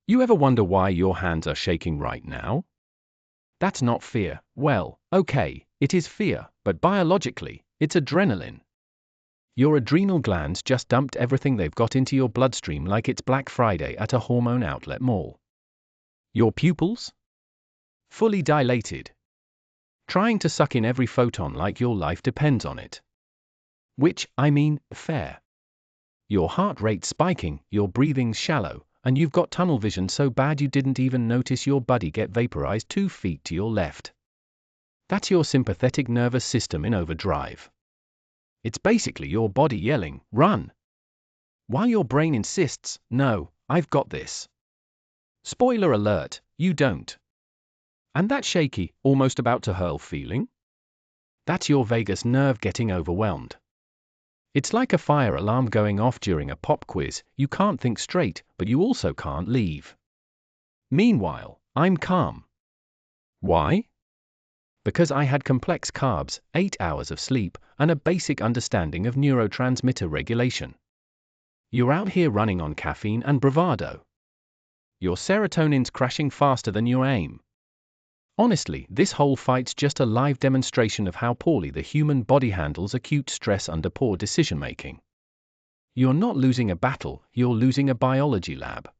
You ever wonder why your hands are shaking right now? That's not fear. Well, okay, it is fear, but biologically, it's adrenaline. Your adrenal glands just dumped everything they've got into your bloodstream like it's Black Friday at a hormone outlet mall. Your pupils? Fully dilated. Trying to suck in every photon like your life depends on it. Which, I mean, fair. Your heart rate spiking, your breathing's shallow, and you've got tunnel vision so bad you didn't even notice your buddy get vaporized 2 feet to your left. That's your sympathetic nervous system in overdrive. It's basically your body yelling, run! While your brain insists, no, I've got this. Spoiler alert, you don't. And that shaky, almost about to hurl feeling? That's your vagus nerve getting overwhelmed. It's like a fire alarm going off during a pop quiz. You can't think straight, but you also can't leave. Meanwhile, I'm calm. Why? Because I had complex carbs, 8 hours of sleep, and a basic understanding of neurotransmitter regulation. You're out here running on caffeine and bravado. Your serotonin's crashing faster than your aim. Honestly, this whole fight's just a live demonstration of how poorly the human body handles acute stress under poor decision-making. You're not losing a battle, you're losing a biology lab.